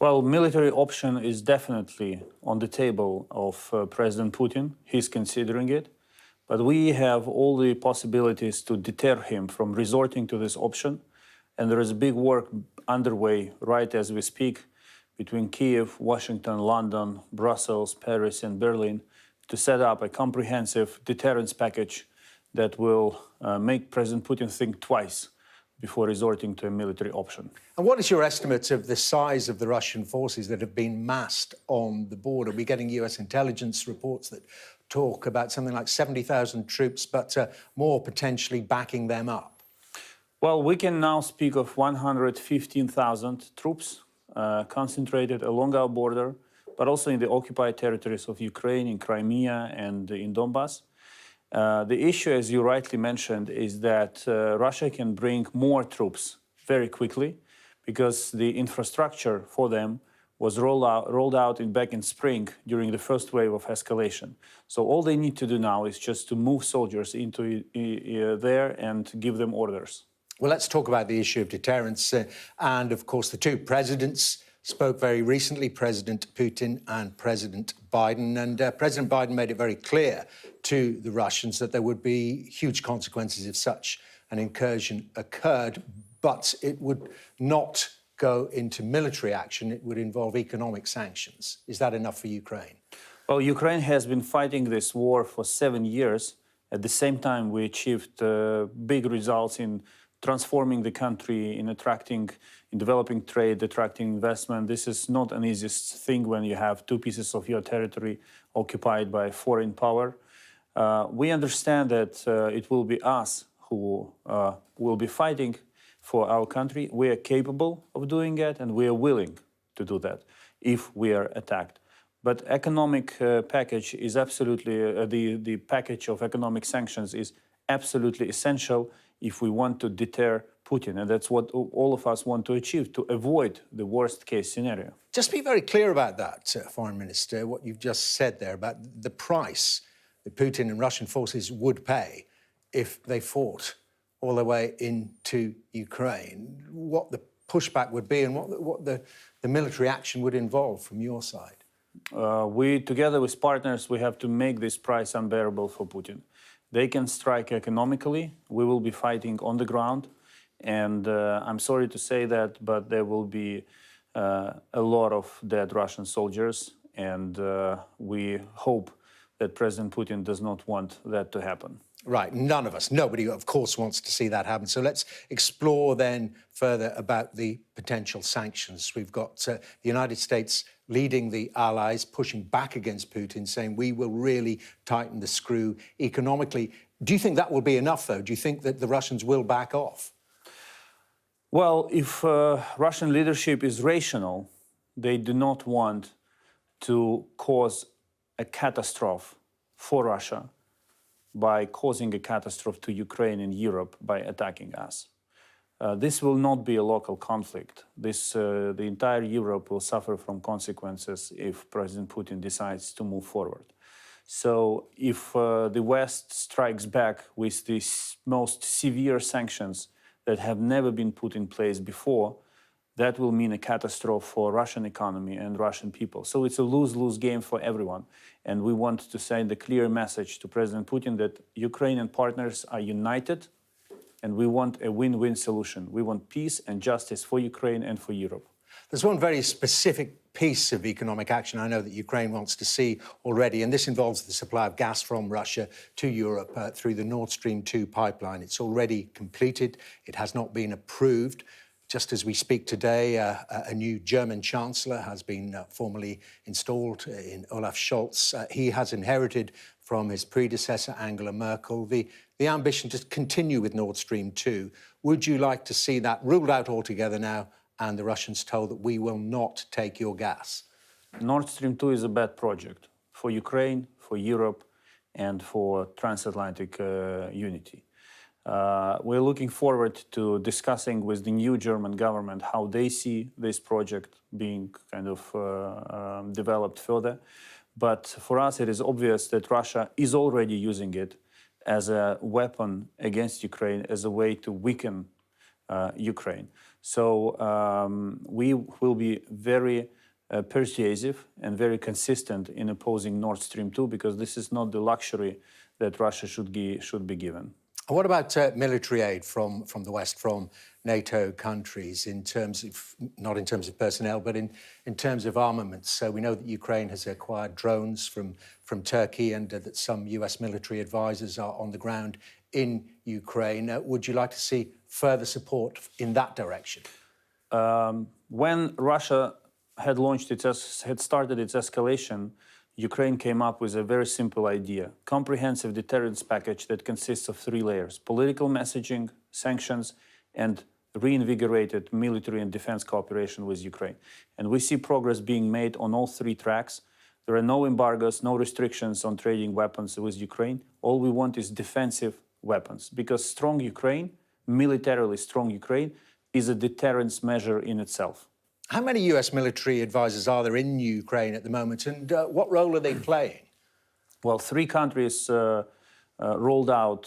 Well, military option is definitely on the table of President Putin. He's considering it. But we have all the possibilities to deter him from resorting to this option. And there is big work underway right as we speak between Kiev, Washington, London, Brussels, Paris, and Berlin to set up a comprehensive deterrence package that will make President Putin think twice before resorting to a military option. And what is your estimate of the size of the Russian forces that have been massed on the border? We're getting US intelligence reports that talk about something like 70,000 troops, but more potentially backing them up. Well, we can now speak of 115,000 troops concentrated along our border, but also in the occupied territories of Ukraine, in Crimea and in Donbass. The issue, as you rightly mentioned, is that Russia can bring more troops very quickly because the infrastructure for them was rolled out back in spring during the first wave of escalation. So all they need to do now is just to move soldiers into there and give them orders. Well, let's talk about the issue of deterrence. And of course, the two presidents spoke very recently, President Putin and President Biden. And President Biden made it very clear to the Russians that there would be huge consequences if such an incursion occurred, but it would not go into military action. It would involve economic sanctions. Is that enough for Ukraine? Well, Ukraine has been fighting this war for 7 years. At the same time, we achieved big results in transforming the country, in developing trade, attracting investment. This is not an easiest thing when you have two pieces of your territory occupied by a foreign power. We understand that it will be us who will be fighting for our country. We are capable of doing it, and we are willing to do that if we are attacked. But economic package is absolutely, the package of economic sanctions is absolutely essential if we want to deter Putin. And that's what all of us want to achieve, to avoid the worst case scenario. Just be very clear about that, Foreign Minister, what you've just said there about the price that Putin and Russian forces would pay if they fought all the way into Ukraine, what the pushback would be and what the military action would involve from your side. We, together with partners, we have to make this price unbearable for Putin. They can strike economically. We will be fighting on the ground. And I'm sorry to say that, but there will be a lot of dead Russian soldiers. And we hope that President Putin does not want that to happen. Right, none of us, nobody, of course, wants to see that happen. So let's explore then further about the potential sanctions. We've got the United States leading the allies, pushing back against Putin, saying we will really tighten the screw economically. Do you think that will be enough, though? Do you think that the Russians will back off? Well, if Russian leadership is rational, they do not want to cause a catastrophe for Russia by causing a catastrophe to Ukraine and Europe by attacking us. This will not be a local conflict. The entire Europe will suffer from consequences if President Putin decides to move forward. So if the West strikes back with the most severe sanctions that have never been put in place before, that will mean a catastrophe for Russian economy and Russian people. So it's a lose-lose game for everyone. And we want to send a clear message to President Putin that Ukrainian partners are united, and we want a win-win solution. We want peace and justice for Ukraine and for Europe. There's one very specific piece of economic action I know that Ukraine wants to see already, and this involves the supply of gas from Russia to Europe through the Nord Stream 2 pipeline. It's already completed. It has not been approved. Just as we speak today, a new German chancellor has been formally installed in Olaf Scholz. He has inherited from his predecessor, Angela Merkel, the ambition to continue with Nord Stream 2. Would you like to see that ruled out altogether now and the Russians told that we will not take your gas? Nord Stream 2 is a bad project for Ukraine, for Europe, and for transatlantic unity. We're looking forward to discussing with the new German government how they see this project being kind of developed further. But for us, it is obvious that Russia is already using it as a weapon against Ukraine, as a way to weaken Ukraine. So we will be very persuasive and very consistent in opposing Nord Stream 2, because this is not the luxury that Russia should be given. What about military aid from the West, from NATO countries, in terms of, not in terms of personnel, but in terms of armaments? So we know that Ukraine has acquired drones from Turkey, and that some US military advisors are on the ground in Ukraine. Would you like to see further support in that direction? When Russia had started its escalation, Ukraine came up with a very simple idea: comprehensive deterrence package that consists of 3 layers: political messaging, sanctions, and reinvigorated military and defense cooperation with Ukraine. And we see progress being made on all 3 tracks. There are no embargoes, no restrictions on trading weapons with Ukraine. All we want is defensive weapons, because strong Ukraine, militarily strong Ukraine, is a deterrence measure in itself. How many US military advisors are there in Ukraine at the moment, and what role are they playing? Well, 3 countries rolled out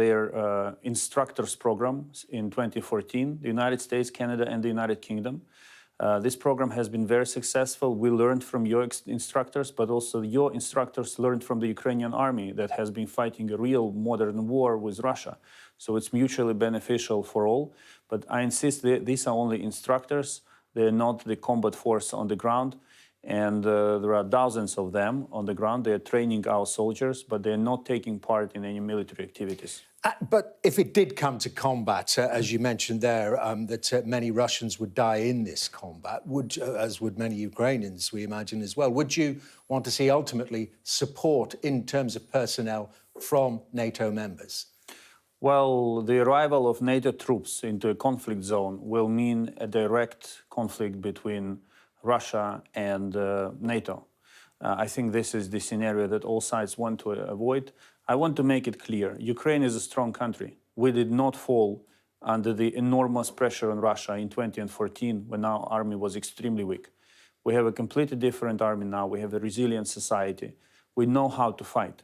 their instructors programs in 2014: the United States, Canada, and the United Kingdom. This program has been very successful. We learned from your instructors, but also your instructors learned from the Ukrainian army that has been fighting a real modern war with Russia. So it's mutually beneficial for all. But I insist that these are only instructors. They're not the combat force on the ground. And there are thousands of them on the ground. They're training our soldiers, but they're not taking part in any military activities. But if it did come to combat, as you mentioned there, that many Russians would die in this combat, as would many Ukrainians, we imagine as well. Would you want to see ultimately support in terms of personnel from NATO members? Well, the arrival of NATO troops into a conflict zone will mean a direct conflict between Russia and NATO. I think this is the scenario that all sides want to avoid. I want to make it clear: Ukraine is a strong country. We did not fall under the enormous pressure on Russia in 2014, when our army was extremely weak. We have a completely different army now. We have a resilient society. We know how to fight.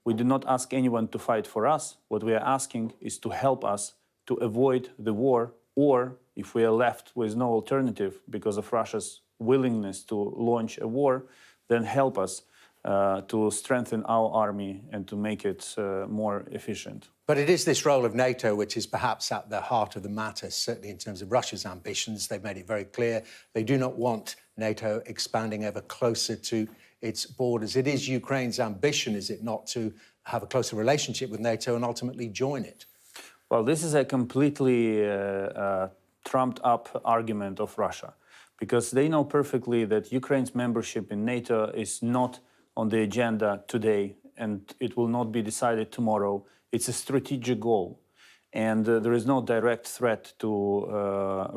We do not ask anyone to fight for us. What we are asking is to help us to avoid the war, or if we are left with no alternative because of Russia's willingness to launch a war, then help us to strengthen our army and to make it more efficient. But it is this role of NATO which is perhaps at the heart of the matter, certainly in terms of Russia's ambitions. They've made it very clear they do not want NATO expanding ever closer to its borders. It is Ukraine's ambition, is it not, to have a closer relationship with NATO and ultimately join it? Well, this is a completely trumped-up argument of Russia, because they know perfectly that Ukraine's membership in NATO is not on the agenda today, and it will not be decided tomorrow. It's a strategic goal, and there is no direct threat to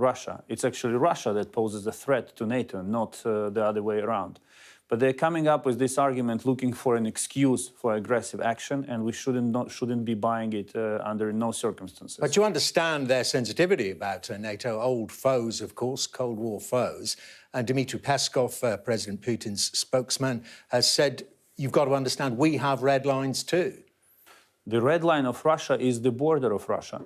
Russia. It's actually Russia that poses a threat to NATO, not the other way around. But they're coming up with this argument looking for an excuse for aggressive action, and we shouldn't be buying it under no circumstances. But you understand their sensitivity about NATO, old foes, of course, Cold War foes. And Dmytro Peskov, President Putin's spokesman, has said, you've got to understand, we have red lines too. The red line of Russia is the border of Russia.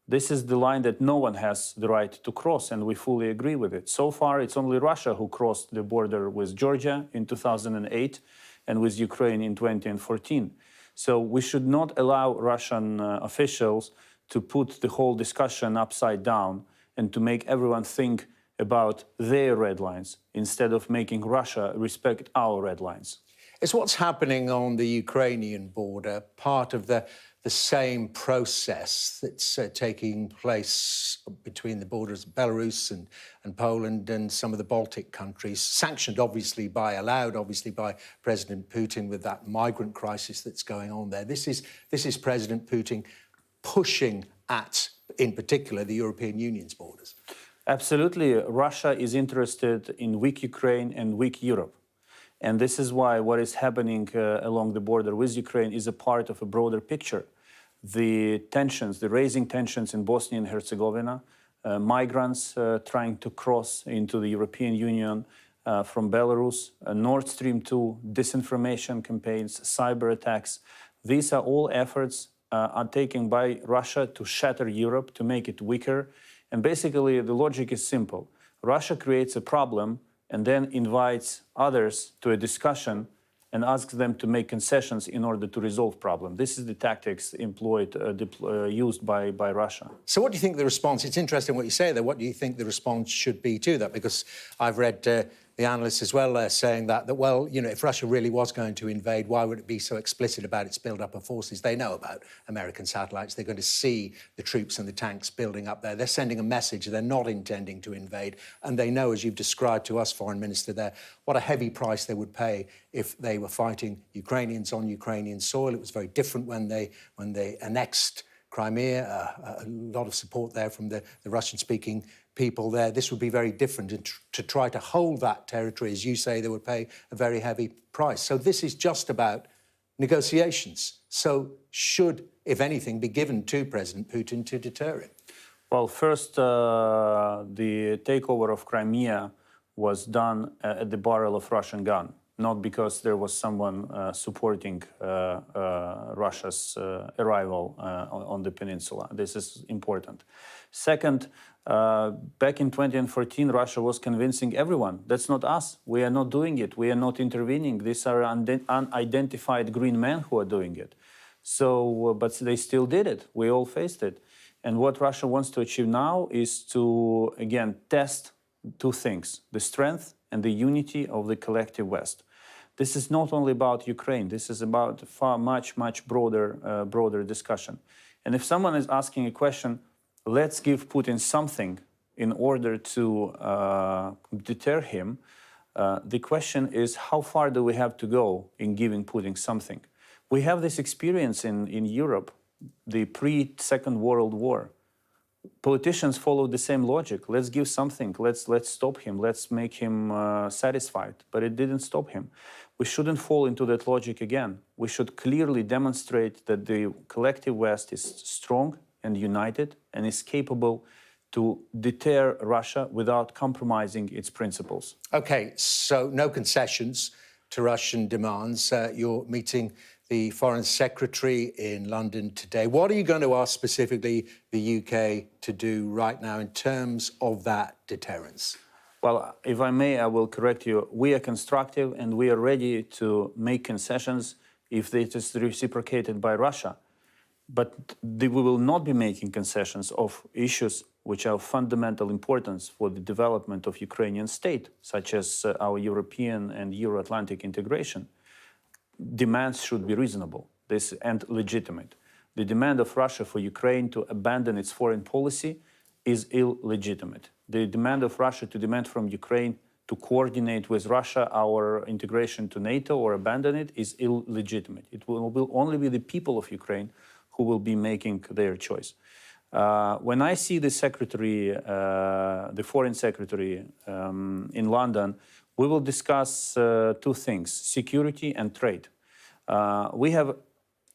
This is the line that no one has the right to cross, and we fully agree with it. So far, it's only Russia who crossed the border with Georgia in 2008 and with Ukraine in 2014. So we should not allow Russian officials to put the whole discussion upside down and to make everyone think about their red lines instead of making Russia respect our red lines. Is what's happening on the Ukrainian border part of the same process that's taking place between the borders of Belarus and Poland and some of the Baltic countries, sanctioned allowed obviously by President Putin with that migrant crisis that's going on there? This is President Putin pushing at, in particular, the European Union's borders. Absolutely. Russia is interested in weak Ukraine and weak Europe. And this is why what is happening along the border with Ukraine is a part of a broader picture. The tensions, the rising tensions in Bosnia and Herzegovina, migrants trying to cross into the European Union from Belarus, Nord Stream 2, disinformation campaigns, cyber attacks. These are all efforts are taken by Russia to shatter Europe, to make it weaker, And basically, the logic is simple. Russia creates a problem and then invites others to a discussion and asks them to make concessions in order to resolve problem. This is the tactics employed, used by Russia. So what do you think the response, it's interesting what you say there, what do you think the response should be to that? Because I've read the analysts as well saying that, well, you know, if Russia really was going to invade, why would it be so explicit about its build-up of forces? They know about American satellites. They're going to see the troops and the tanks building up there. They're sending a message. They're not intending to invade. And they know, as you've described to us, Foreign Minister, there, what a heavy price they would pay if they were fighting Ukrainians on Ukrainian soil. It was very different when they annexed Crimea, a lot of support there from the Russian-speaking people there. This would be very different. And to try to hold that territory, as you say, they would pay a very heavy price. So this is just about negotiations. So should, if anything, be given to President Putin to deter it? Well, first, the takeover of Crimea was done at the barrel of Russian gun, not because there was someone supporting Russia's arrival on the peninsula. This is important. Second, back in 2014, Russia was convincing everyone. That's not us. We are not doing it. We are not intervening. These are unidentified green men who are doing it. So, but they still did it. We all faced it. And what Russia wants to achieve now is to, again, test two things: the strength and the unity of the collective West. This is not only about Ukraine. This is about far much broader discussion. And if someone is asking a question, let's give Putin something in order to deter him, the question is, how far do we have to go in giving Putin something? We have this experience in Europe, the pre-Second World War. Politicians follow the same logic. Let's give something. Let's stop him. Let's make him satisfied. But it didn't stop him. We shouldn't fall into that logic again. We should clearly demonstrate that the collective West is strong and united and is capable to deter Russia without compromising its principles. Okay, so no concessions to Russian demands. You're meeting the Foreign Secretary in London today. What are you going to ask specifically the UK to do right now in terms of that deterrence? Well, if I may, I will correct you. We are constructive and we are ready to make concessions if it is reciprocated by Russia. But we will not be making concessions of issues which are of fundamental importance for the development of Ukrainian state, such as our European and Euro-Atlantic integration. Demands should be reasonable and legitimate. The demand of Russia for Ukraine to abandon its foreign policy is illegitimate. The demand of Russia to demand from Ukraine to coordinate with Russia our integration to NATO or abandon it is illegitimate. It will only be the people of Ukraine who will be making their choice. When I see the secretary, the foreign secretary in London, we will discuss two things: security and trade. We have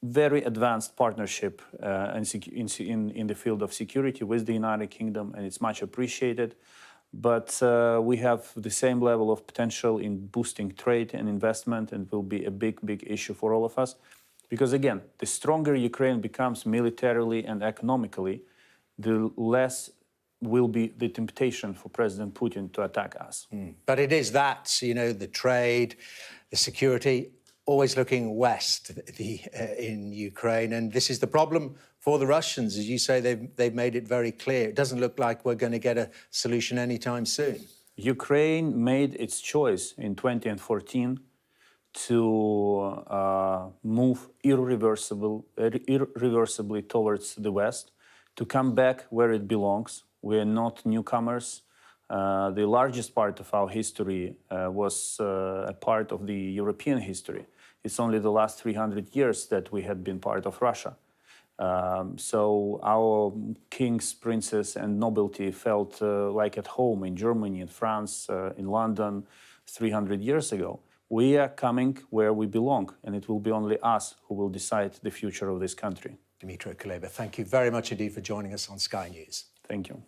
very advanced partnership in the field of security with the United Kingdom, and it's much appreciated. But we have the same level of potential in boosting trade and investment, and it will be a big issue for all of us. Because again, the stronger Ukraine becomes militarily and economically, the less will be the temptation for President Putin to attack us. But it is that, you know, the trade, the security, always looking west in Ukraine. And this is the problem for the Russians. As you say, they've made it very clear. It doesn't look like we're going to get a solution anytime soon. Ukraine made its choice in 2014 to move irreversibly towards the West, to come back where it belongs. We are not newcomers. The largest part of our history was a part of the European history. It's only the last 300 years that we had been part of Russia. So our kings, princes, and nobility felt like at home in Germany, in France, in London 300 years ago. We are coming where we belong, and it will be only us who will decide the future of this country. Dmytro Kuleba, thank you very much indeed for joining us on Sky News. Thank you.